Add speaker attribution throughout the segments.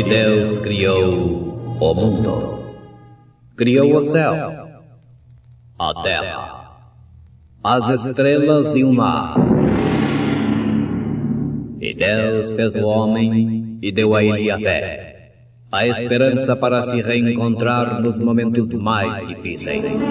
Speaker 1: E Deus criou o mundo. Criou o céu, a terra, as estrelas e o mar. E Deus fez o homem e deu a ele a fé, a esperança para se reencontrar nos momentos mais difíceis.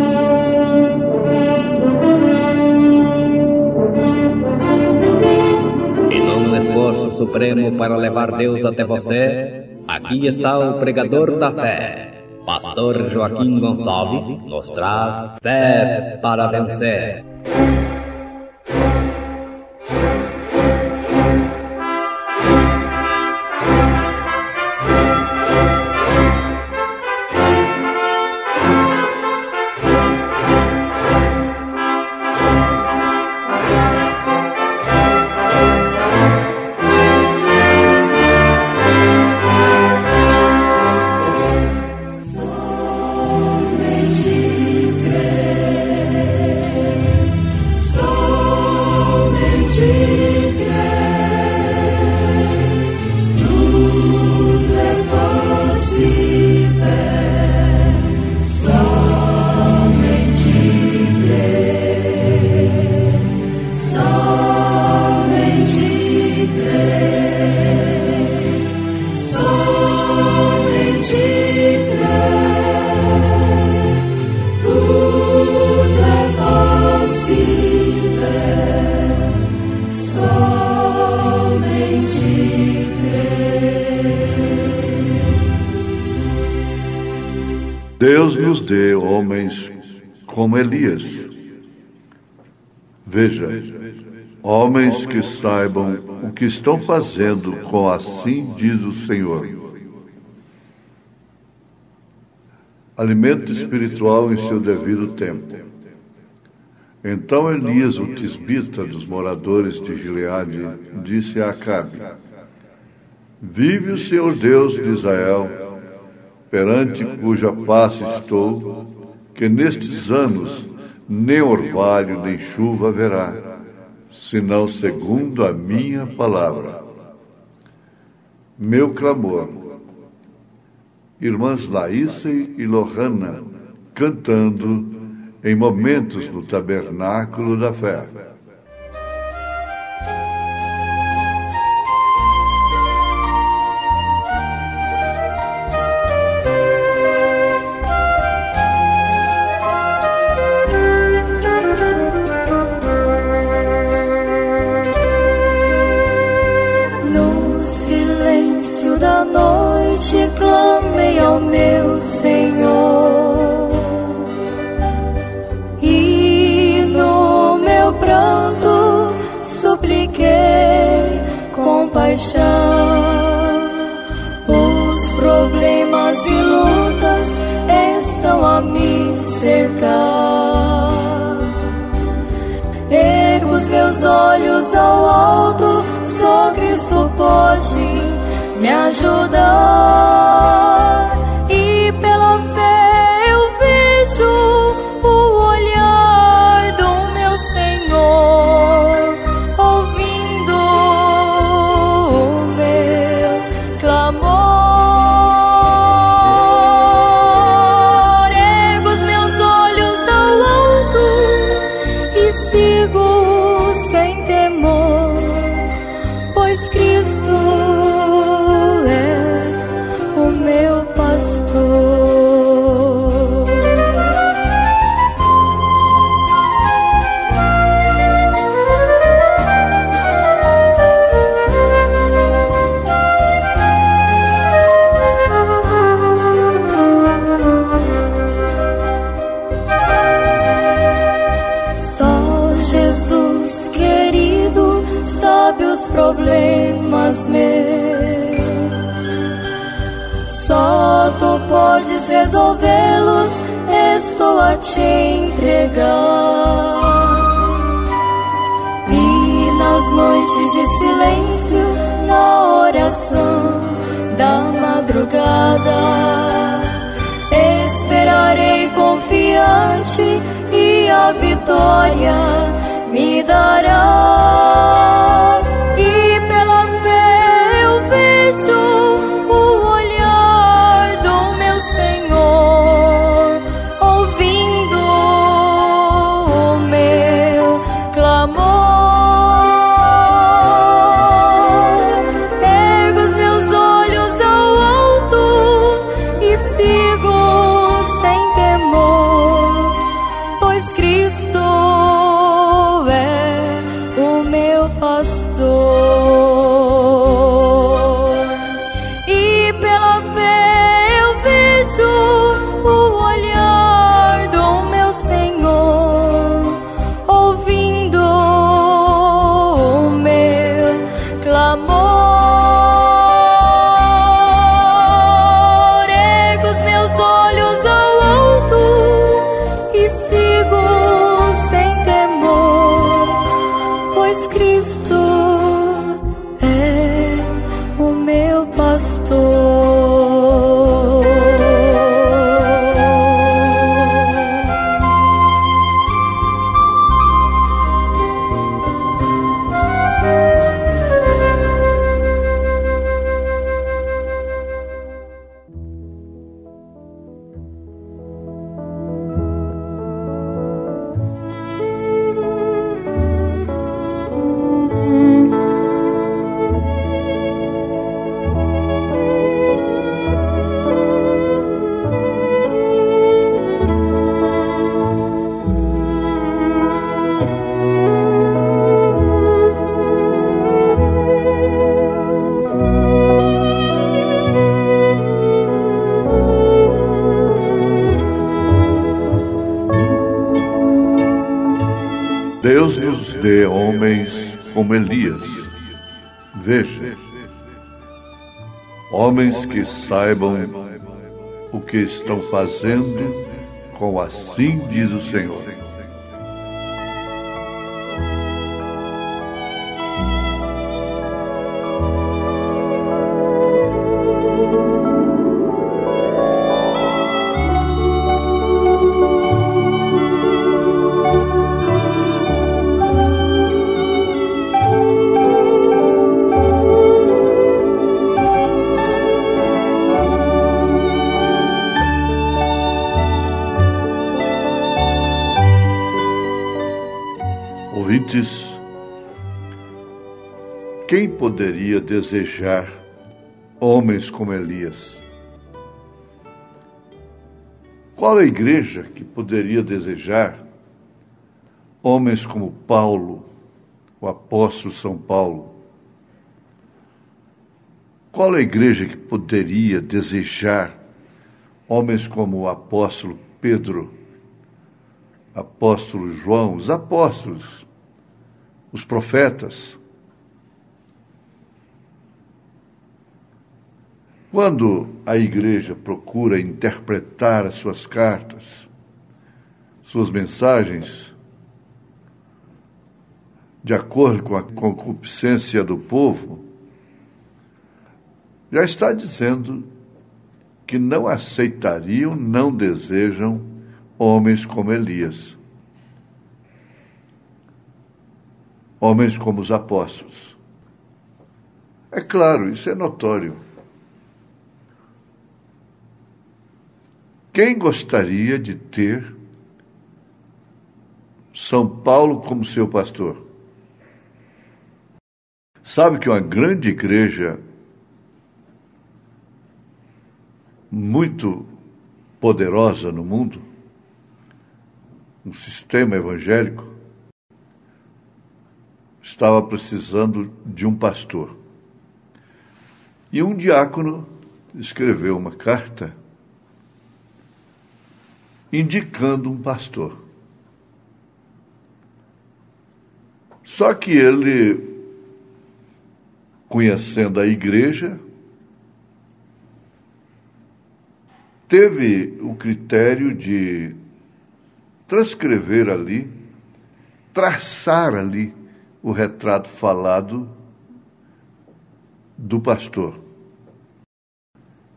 Speaker 1: E num esforço supremo para levar Deus até você, aqui está o pregador da fé. Pastor Joaquim Gonçalves nos traz fé para vencer.
Speaker 2: Deus nos deu homens como Elias. Veja, homens que saibam o que estão fazendo com assim diz o Senhor. Alimento espiritual em seu devido tempo. Então Elias, o tisbita dos moradores de Gileade, disse a Acabe: Vive o Senhor Deus de Israel, perante cuja face estou, que nestes anos nem orvalho nem chuva haverá, senão segundo a minha palavra. Meu clamor. Irmãs Laísa e Lohana cantando em momentos no tabernáculo da fé.
Speaker 3: Clamei ao meu Senhor, e no meu pranto supliquei compaixão. Os problemas e lutas estão a me cercar. Ergo os meus olhos ao alto, só Cristo pode me ajudar, e pela fé eu vejo o olhar do meu Senhor, ouvindo o meu clamor. Ergo os meus olhos ao alto e sigo sem temor, pois Cristo meu pastor. Só Jesus querido sabe os problemas meus. Só tu podes resolvê-los, estou a te entregar. E nas noites de silêncio, na oração da madrugada, esperarei confiante e a vitória me dará. E pela fé eu vejo o olhar sem temor, pois Cristo é o meu pastor. E pela fé eu vejo o olhar do meu Senhor, ouvindo o meu clamor. Ergo os meus olhos ao alto e sigo sem temor, pois Cristo é o meu pastor.
Speaker 2: Deus nos dê homens como Elias. Veja, homens que saibam o que estão fazendo, com assim diz o Senhor. Ouvintes, quem poderia desejar homens como Elias? Qual a igreja que poderia desejar homens como Paulo, o apóstolo São Paulo? Qual a igreja que poderia desejar homens como o apóstolo Pedro, apóstolo João, os apóstolos, os profetas? Quando a igreja procura interpretar as suas cartas, suas mensagens, de acordo com a concupiscência do povo, já está dizendo que não aceitariam, não desejam homens como Elias, homens como os apóstolos. É claro, isso é notório. Quem gostaria de ter São Paulo como seu pastor? Sabe que uma grande igreja, muito poderosa no mundo, um sistema evangélico, estava precisando de um pastor. E um diácono escreveu uma carta indicando um pastor. Só que ele, conhecendo a igreja, teve o critério de transcrever ali, traçar ali o retrato falado do pastor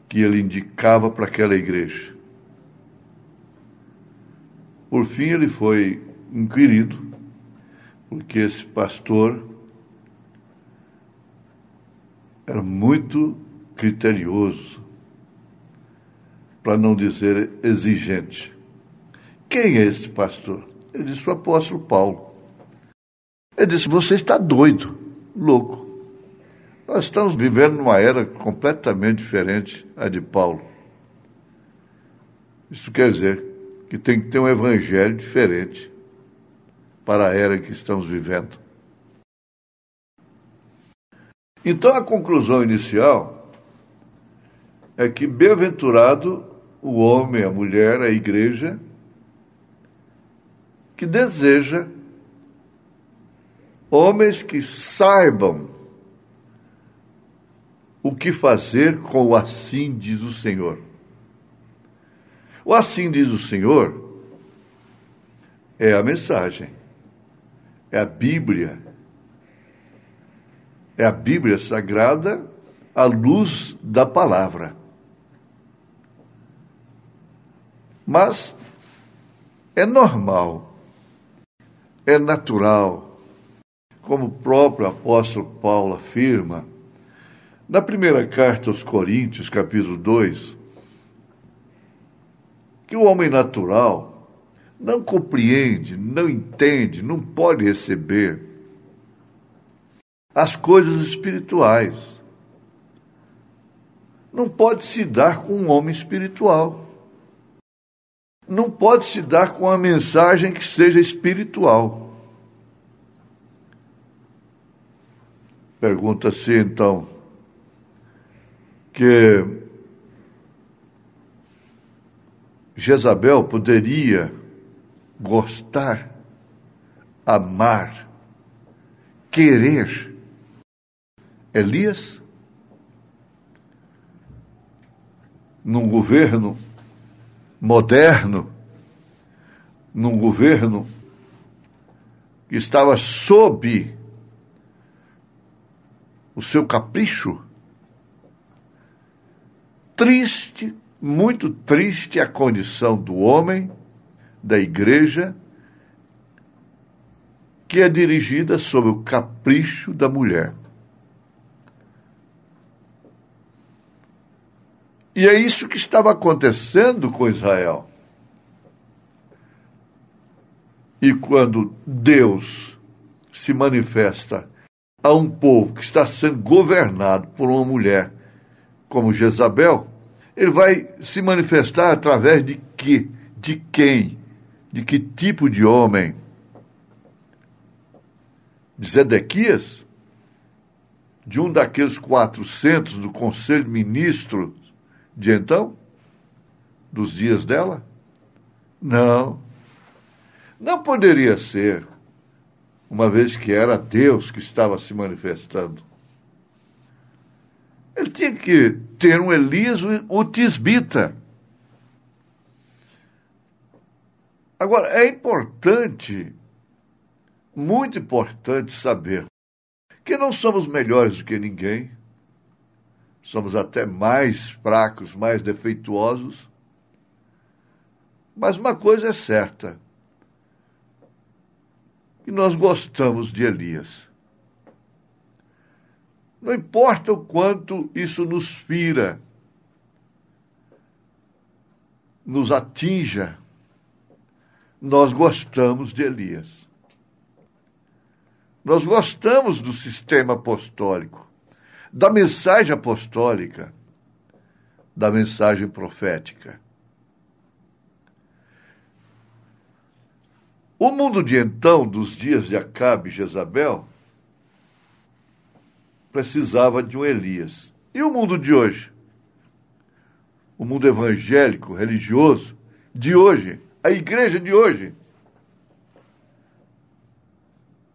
Speaker 2: que ele indicava para aquela igreja. Por fim, ele foi inquirido, porque esse pastor era muito criterioso, para não dizer exigente. Quem é esse pastor? Ele disse: o apóstolo Paulo. Ele disse: você está doido, louco. Nós estamos vivendo numa era completamente diferente a de Paulo. Isso quer dizer que tem que ter um evangelho diferente para a era em que estamos vivendo. Então, a conclusão inicial é que bem-aventurado o homem, a mulher, a igreja, que deseja homens que saibam o que fazer com o assim diz o Senhor. O assim diz o Senhor é a mensagem, é a Bíblia. É a Bíblia Sagrada à luz da palavra. Mas é normal, é natural, como o próprio apóstolo Paulo afirma, na primeira carta aos Coríntios, capítulo 2, que o homem natural não compreende, não entende, não pode receber as coisas espirituais. Não pode se dar com um homem espiritual. Não pode se dar com uma mensagem que seja espiritual. Pergunta-se então que Jezabel poderia gostar, amar, querer Elias num governo moderno, num governo que estava sob o seu capricho? Triste, muito triste a condição do homem, da igreja, que é dirigida sob o capricho da mulher. E é isso que estava acontecendo com Israel. E quando Deus se manifesta a um povo que está sendo governado por uma mulher como Jezabel, ele vai se manifestar através de quê? De quem? De que tipo de homem? De Zedequias? De um daqueles 400 do Conselho de Ministros de então? Dos dias dela? Não. Não poderia ser, uma vez que era Deus que estava se manifestando. Ele tinha que ter um Elias, o tisbita. Agora, é importante, muito importante saber que não somos melhores do que ninguém, somos até mais fracos, mais defeituosos, mas uma coisa é certa, que nós gostamos de Elias. Não importa o quanto isso nos fira, nos atinja, nós gostamos de Elias. Nós gostamos do sistema apostólico, da mensagem apostólica, da mensagem profética. O mundo de então, dos dias de Acabe e Jezabel, precisava de um Elias. E o mundo de hoje? O mundo evangélico, religioso de hoje, a igreja de hoje,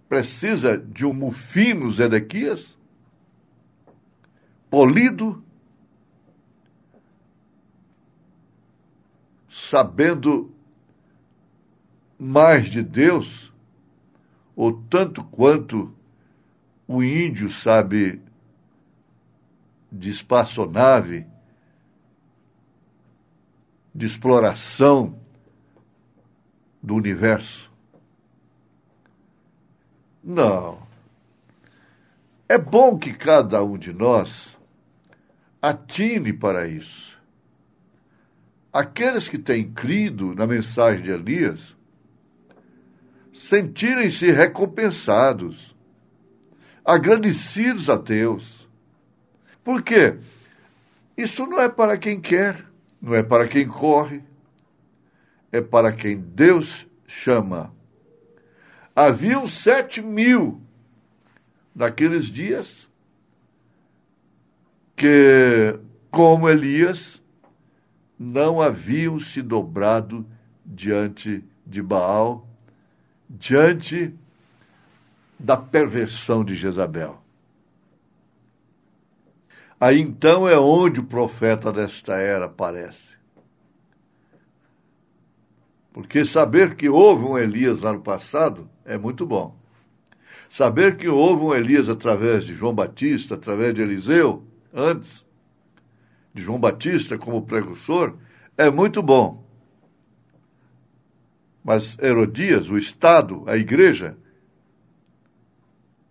Speaker 2: precisa de um mufino Zedequias, polido, sabendo mais de Deus, ou tanto quanto o índio sabe de espaçonave, de exploração do universo. Não. É bom que cada um de nós atine para isso. Aqueles que têm crido na mensagem de Elias sentirem-se recompensados, agradecidos a Deus. Por quê? Isso não é para quem quer, não é para quem corre, é para quem Deus chama. Haviam 7.000 naqueles dias que, como Elias, não haviam se dobrado diante de Baal, diante da perversão de Jezabel. Aí então é onde o profeta desta era aparece. Porque saber que houve um Elias lá no passado é muito bom. Saber que houve um Elias através de João Batista, através de Eliseu, antes de João Batista como precursor, é muito bom. Mas Herodias, o Estado, a igreja,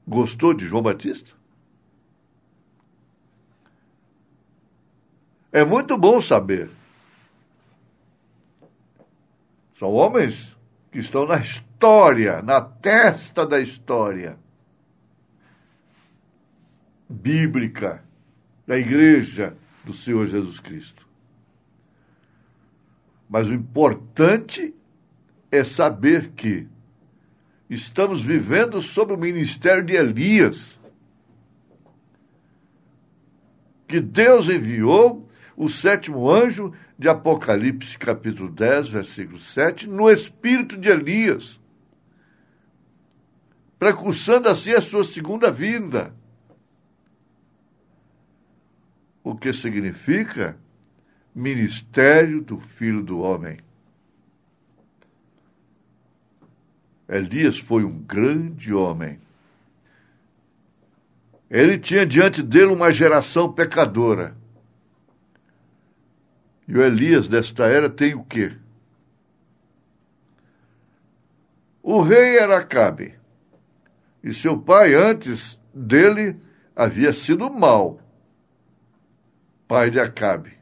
Speaker 2: gostou de João Batista? É muito bom saber. São homens que estão na história, na testa da história bíblica da igreja do Senhor Jesus Cristo. Mas o importante é saber que estamos vivendo sob o ministério de Elias, que Deus enviou o 7º anjo de Apocalipse, capítulo 10, versículo 7, no espírito de Elias, precursando assim a sua segunda vinda. O que significa ministério do Filho do Homem. Elias foi um grande homem. Ele tinha diante dele uma geração pecadora. E o Elias desta era tem o quê? O rei era Acabe. E seu pai, antes dele, havia sido mau. Pai de Acabe.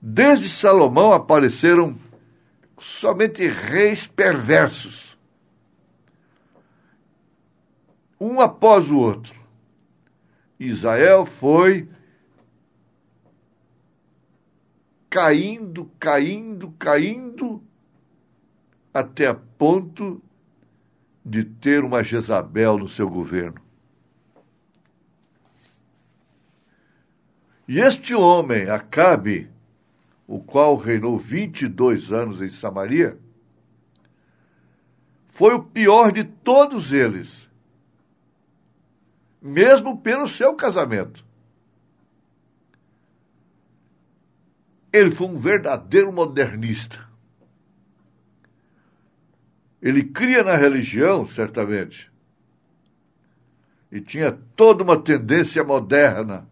Speaker 2: Desde Salomão apareceram somente reis perversos. Um após o outro. Israel foi caindo, até a ponto de ter uma Jezabel no seu governo. E este homem, Acabe, o qual reinou 22 anos em Samaria, foi o pior de todos eles, mesmo pelo seu casamento. Ele foi um verdadeiro modernista. Ele cria na religião, certamente, e tinha toda uma tendência moderna.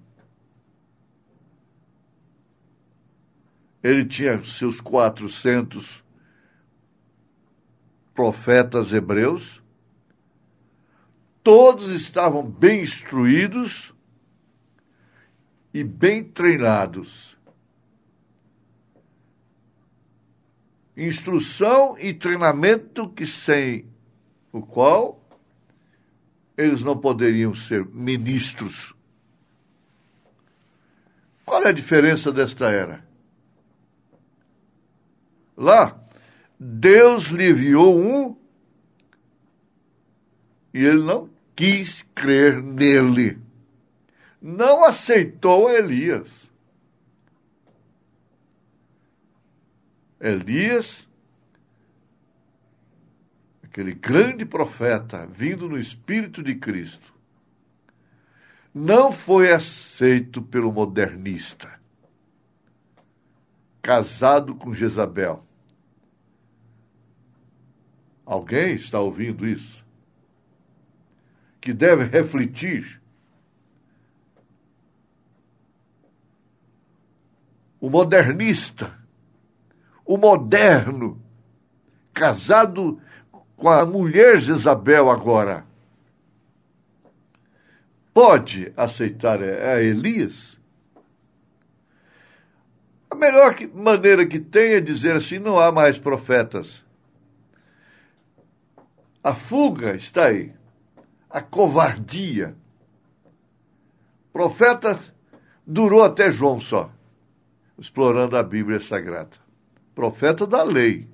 Speaker 2: Ele tinha seus 400 profetas hebreus, todos estavam bem instruídos e bem treinados. Instrução e treinamento que sem o qual eles não poderiam ser ministros. Qual é a diferença desta era? Lá, Deus lhe enviou um e ele não quis crer nele. Não aceitou Elias. Elias, aquele grande profeta vindo no Espírito de Cristo, não foi aceito pelo modernista, casado com Jezabel. Alguém está ouvindo isso? Que deve refletir. O modernista, o moderno, casado com a mulher Jezabel agora, pode aceitar a Elias? A melhor maneira que tem é dizer assim, não há mais profetas. A fuga está aí, a covardia. Profeta durou até João só, explorando a Bíblia Sagrada. profeta da lei,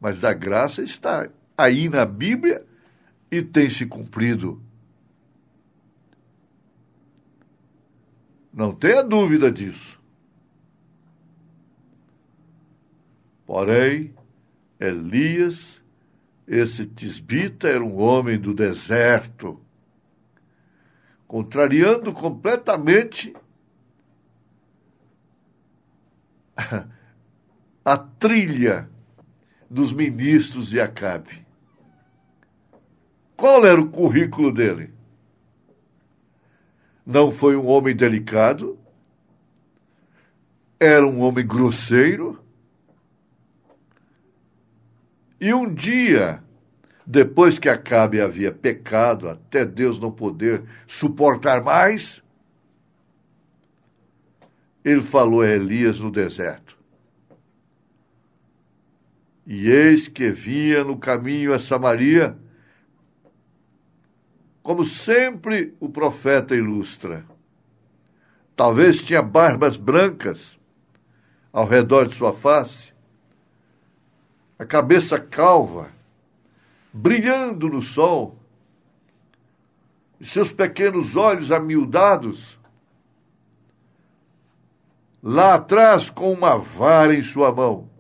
Speaker 2: mas da graça está aí na Bíblia e tem se cumprido. Não tenha dúvida disso. Porém, Elias, esse tisbita, era um homem do deserto, contrariando completamente a trilha dos ministros de Acabe. Qual era o currículo dele? Não foi um homem delicado, era um homem grosseiro, e um dia, depois que Acabe havia pecado, até Deus não poder suportar mais, ele falou a Elias no deserto. E eis que vinha no caminho a Samaria, como sempre o profeta ilustra. Talvez tinha barbas brancas ao redor de sua face, a cabeça calva, brilhando no sol, e seus pequenos olhos amiudados, lá atrás com uma vara em sua mão,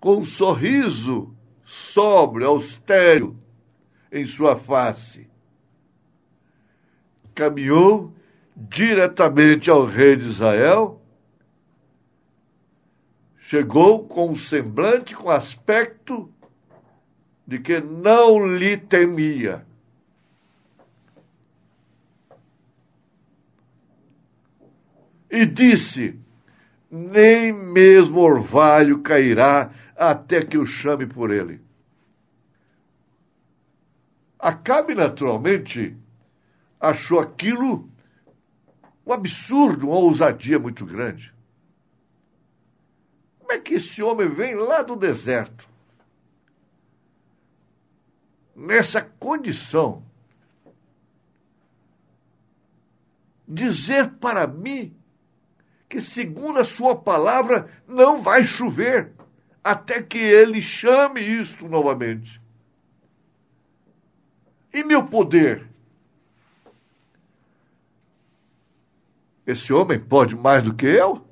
Speaker 2: com um sorriso sóbrio, austero em sua face. Caminhou diretamente ao rei de Israel, chegou com um semblante, com aspecto de que não lhe temia. E disse: nem mesmo orvalho cairá até que eu chame por ele. Acabe, naturalmente, achou aquilo um absurdo, uma ousadia muito grande. Como é que esse homem vem lá do deserto, nessa condição, dizer para mim que, segundo a sua palavra, não vai chover até que ele chame isto novamente? E meu poder? Esse homem pode mais do que eu?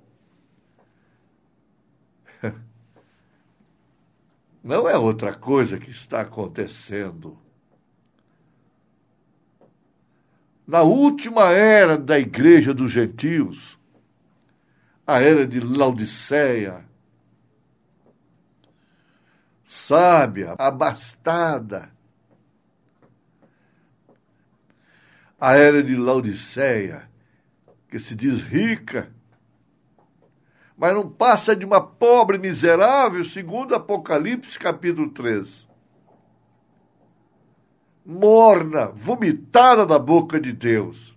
Speaker 2: Não é outra coisa que está acontecendo. Na última era da igreja dos gentios, a era de Laodiceia, sábia, abastada, a era de Laodiceia, que se diz rica, mas não passa de uma pobre miserável, segundo Apocalipse, capítulo 3. Morna, vomitada da boca de Deus.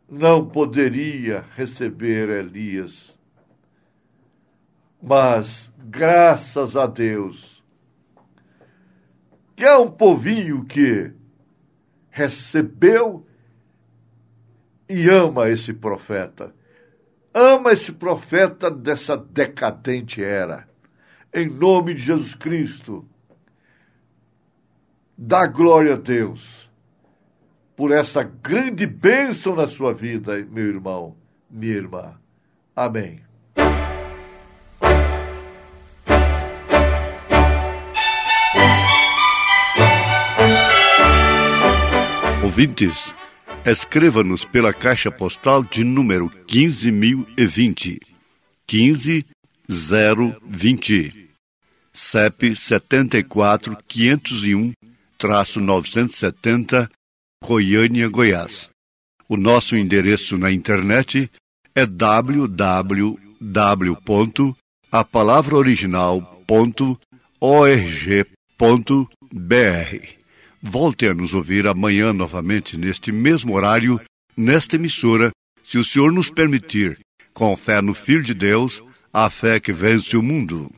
Speaker 2: Não poderia receber Elias. Mas, graças a Deus, que é um povinho que recebeu e ama esse profeta. Ama esse profeta dessa decadente era. Em nome de Jesus Cristo, dá glória a Deus por essa grande bênção na sua vida, meu irmão, minha irmã. Amém.
Speaker 4: Ouvintes, escreva-nos pela caixa postal de número 15.020, 15020, CEP 74.501-970, Goiânia, Goiás. O nosso endereço na internet é www.apalavraoriginal.org.br. Volte a nos ouvir amanhã novamente neste mesmo horário, nesta emissora, se o Senhor nos permitir, com fé no Filho de Deus, a fé que vence o mundo.